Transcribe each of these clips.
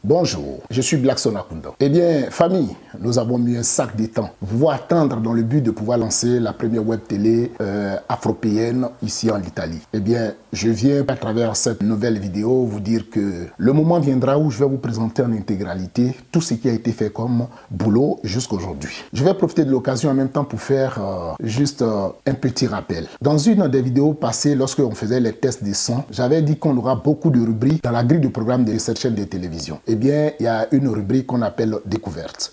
Bonjour, je suis Blackson Akunda. Eh bien, famille, nous avons mis un sac de temps. Vous attendre dans le but de pouvoir lancer la première web télé afropéenne ici en Italie. Eh bien, je viens à travers cette nouvelle vidéo vous dire que le moment viendra où je vais vous présenter en intégralité tout ce qui a été fait comme boulot jusqu'aujourd'hui. Je vais profiter de l'occasion en même temps pour faire juste un petit rappel. Dans une des vidéos passées, lorsque on faisait les tests des sons, j'avais dit qu'on aura beaucoup de rubriques dans la grille de programme de cette chaîne de télévision. Eh bien, il y a une rubrique qu'on appelle Découverte.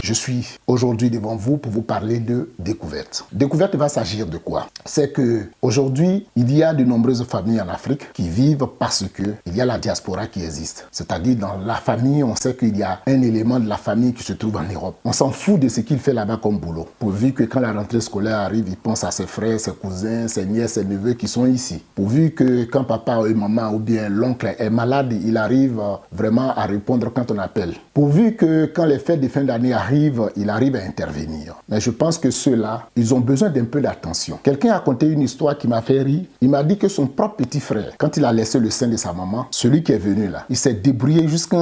Je suis aujourd'hui devant vous pour vous parler de découverte. Découverte va s'agir de quoi? C'est que aujourd'hui, il y a de nombreuses familles en Afrique qui vivent parce que il y a la diaspora qui existe. C'est-à-dire dans la famille, on sait qu'il y a un élément de la famille qui se trouve en Europe. On s'en fout de ce qu'il fait là-bas comme boulot. Pourvu que quand la rentrée scolaire arrive, il pense à ses frères, ses cousins, ses nièces, ses neveux qui sont ici. Pourvu que quand papa et maman ou bien l'oncle est malade, il arrive vraiment à répondre quand on appelle. Pourvu que quand les fêtes de fin d'année arrivent, il arrive à intervenir. Mais je pense que ceux-là, ils ont besoin d'un peu d'attention. Quelqu'un a conté une histoire qui m'a fait rire. Il m'a dit que son propre petit frère, quand il a laissé le sein de sa maman, celui qui est venu là, il s'est débrouillé jusqu'à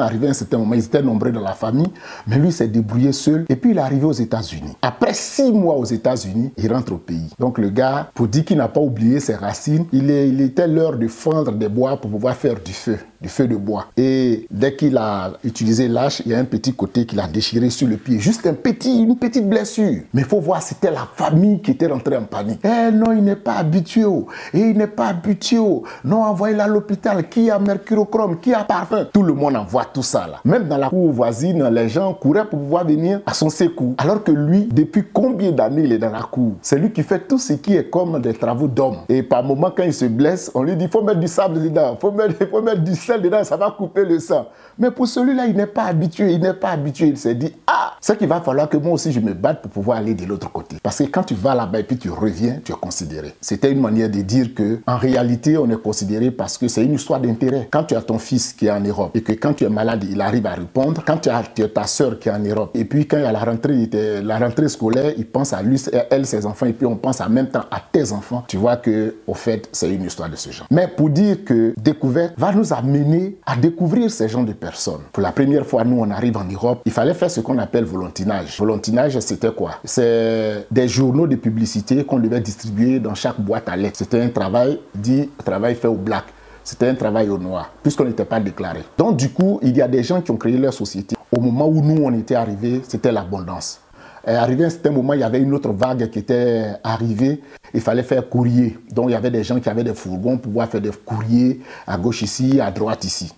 arriver à un certain moment. Ils étaient nombreux dans la famille, mais lui s'est débrouillé seul. Et puis il est arrivé aux États-Unis. Après 6 mois aux États-Unis, il rentre au pays. Donc le gars, pour dire qu'il n'a pas oublié ses racines, il était l'heure de fendre des bois pour pouvoir faire du feu de bois. Et dès qu'il a utilisé l'âche, il y a un petit côté qu'il a déchiré sur le pied. Juste une petite blessure. Mais il faut voir, c'était la famille qui était rentrée en panique. Eh non, il n'est pas habitué. Et il n'est pas habitué. Non, envoyez-le à l'hôpital. Qui a mercurochrome? Qui a parfum? Tout le monde envoie tout ça là. Même dans la cour voisine, les gens couraient pour pouvoir venir à son secours. Alors que lui, depuis combien d'années il est dans la cour? C'est lui qui fait tout ce qui est comme des travaux d'homme. Et par moment, quand il se blesse, on lui dit, il faut mettre du sable dedans. Il faut mettre du sel dedans, ça va couper le sang. Mais pour celui-là, il n'est pas habitué. Il n'est pas habitué. Il s'est dit, ah, c'est qu'il va falloir que moi aussi je me batte pour pouvoir aller de l'autre côté. Parce que quand tu vas là-bas et puis tu reviens, tu es considéré. C'était une manière de dire que en réalité, on est considéré parce que c'est une histoire d'intérêt. Quand tu as ton fils qui est en Europe et que quand tu es malade, il arrive à répondre. Quand tu as ta soeur qui est en Europe et puis quand il y a la rentrée scolaire, il pense à lui, elle, ses enfants et puis on pense en même temps à tes enfants. Tu vois que, au fait, c'est une histoire de ce genre. Mais pour dire que découverte va nous amener à découvrir ces genres de personnes. Pour la première fois, nous, on arrive en Europe, il fallait faire ce qu'on appelle volontinage. Volontinage, c'était quoi? C'est des journaux de publicité qu'on devait distribuer dans chaque boîte à lettres. C'était un travail dit travail fait au black. C'était un travail au noir, puisqu'on n'était pas déclaré. Donc, du coup, il y a des gens qui ont créé leur société. Au moment où nous, on était arrivés, c'était l'abondance. Arrivé à un certain moment, il y avait une autre vague qui était arrivée. Il fallait faire courrier. Donc, il y avait des gens qui avaient des fourgons pour pouvoir faire des courriers à gauche ici, à droite ici.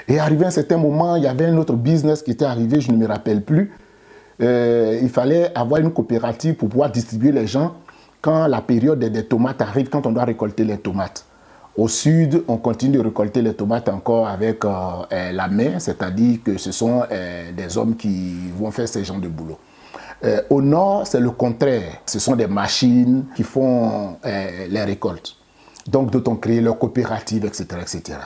Et arrivé à un certain moment, il y avait un autre business qui était arrivé, je ne me rappelle plus. Il fallait avoir une coopérative pour pouvoir distribuer les gens quand la période des tomates arrive, quand on doit récolter les tomates. Au sud, on continue de récolter les tomates encore avec la main, c'est-à-dire que ce sont des hommes qui vont faire ce genre de boulot. Au nord, c'est le contraire. Ce sont des machines qui font les récoltes. Donc, d'autres ont créé leur coopérative, etc., etc.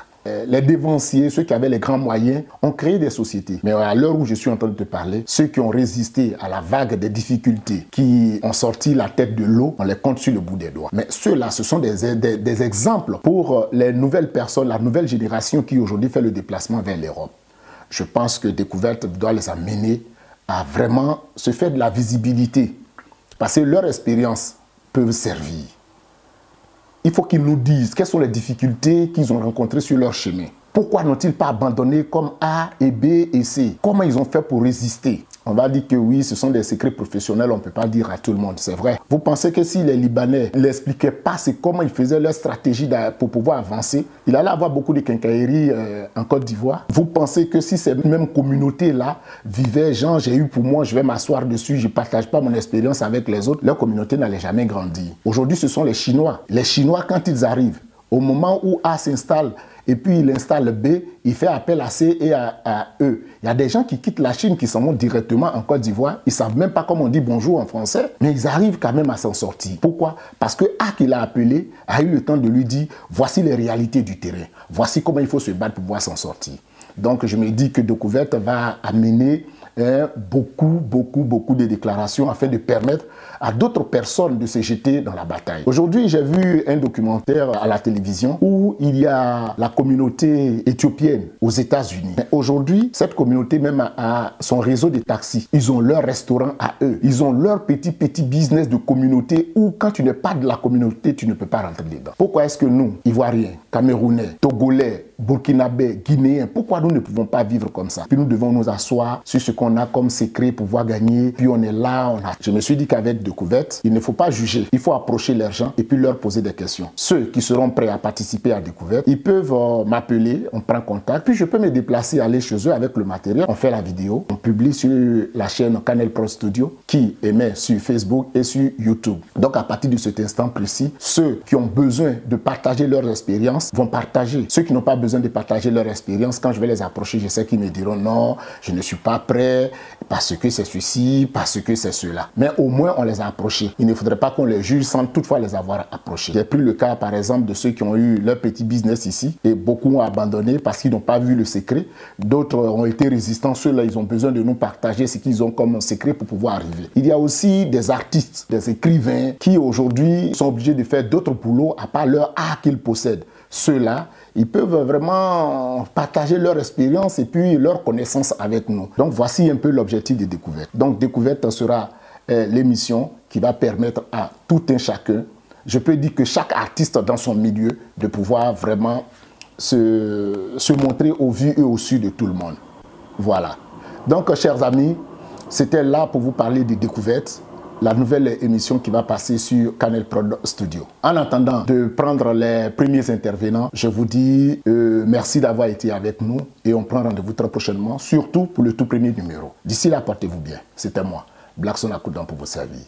Les dévanciers, ceux qui avaient les grands moyens, ont créé des sociétés. Mais à l'heure où je suis en train de te parler, ceux qui ont résisté à la vague des difficultés, qui ont sorti la tête de l'eau, on les compte sur le bout des doigts. Mais ceux-là, ce sont des exemples pour les nouvelles personnes, la nouvelle génération qui aujourd'hui fait le déplacement vers l'Europe. Je pense que Découverte doit les amener à vraiment se faire de la visibilité. Parce que leur expérience peut servir. Il faut qu'ils nous disent quelles sont les difficultés qu'ils ont rencontrées sur leur chemin. Pourquoi n'ont-ils pas abandonné comme A et B et C? Comment ils ont fait pour résister? On va dire que oui, ce sont des secrets professionnels, on ne peut pas dire à tout le monde, c'est vrai. Vous pensez que si les Libanais n'expliquaient pas comment ils faisaient leur stratégie pour pouvoir avancer, il allait avoir beaucoup de quincailleries en Côte d'Ivoire? Vous pensez que si ces mêmes communautés-là vivaient, genre j'ai eu pour moi, je vais m'asseoir dessus, je ne partage pas mon expérience avec les autres, leur communauté n'allait jamais grandir. Aujourd'hui, ce sont les Chinois. Les Chinois, quand ils arrivent, au moment où A s'installe, et puis il installe B, il fait appel à C et à E. Il y a des gens qui quittent la Chine, qui s'en vont directement en Côte d'Ivoire. Ils ne savent même pas comment on dit bonjour en français, mais ils arrivent quand même à s'en sortir. Pourquoi? Parce que A qui l'a appelé a eu le temps de lui dire, voici les réalités du terrain. Voici comment il faut se battre pour pouvoir s'en sortir. Donc je me dis que Découverte va amener beaucoup de déclarations afin de permettre à d'autres personnes de se jeter dans la bataille. Aujourd'hui, j'ai vu un documentaire à la télévision où il y a la communauté éthiopienne aux États-Unis. Aujourd'hui, cette communauté même a son réseau de taxis. Ils ont leur restaurant à eux. Ils ont leur petit business de communauté où quand tu n'es pas de la communauté, tu ne peux pas rentrer dedans. Pourquoi est-ce que nous, Ivoiriens, Camerounais, Togolais, Burkinabés, Guinéens, pourquoi nous ne pouvons pas vivre comme ça? Puis nous devons nous asseoir sur ce qu'on a comme secret pour pouvoir gagner. Puis on est là, Je me suis dit qu'avec Découverte, il ne faut pas juger. Il faut approcher les gens et puis leur poser des questions. Ceux qui seront prêts à participer à Découverte, ils peuvent m'appeler, on prend contact. Puis je peux me déplacer, aller chez eux avec le matériel. On fait la vidéo, on publie sur la chaîne Canal Pro Studio qui émet sur Facebook et sur YouTube. Donc à partir de cet instant précis, ceux qui ont besoin de partager leur expérience vont partager. Ceux qui n'ont pas besoin de partager leur expérience, quand je vais les approcher, je sais qu'ils me diront non, je ne suis pas prêt parce que c'est ceci, parce que c'est cela. Mais au moins on les a approchés. Il ne faudrait pas qu'on les juge sans toutefois les avoir approchés. J'ai pris le cas par exemple de ceux qui ont eu leur petit business ici et beaucoup ont abandonné parce qu'ils n'ont pas vu le secret. D'autres ont été résistants. Ceux-là, ils ont besoin de nous partager ce qu'ils ont comme secret pour pouvoir arriver. Il y a aussi des artistes, des écrivains qui aujourd'hui sont obligés de faire d'autres boulots à part leur art qu'ils possèdent. Ceux-là, ils peuvent vraiment partager leur expérience et puis leur connaissance avec nous. Donc voici un peu l'objectif de Découverte. Donc Découverte sera l'émission qui va permettre à tout un chacun, je peux dire que chaque artiste dans son milieu, de pouvoir vraiment se montrer au vu et au su de tout le monde. Voilà. Donc chers amis, c'était là pour vous parler de Découverte, la nouvelle émission qui va passer sur Canal Pro Studio. En attendant de prendre les premiers intervenants, je vous dis merci d'avoir été avec nous et on prend rendez-vous très prochainement, surtout pour le tout premier numéro. D'ici là, portez-vous bien. C'était moi, Blackson Akoudan pour vous servir.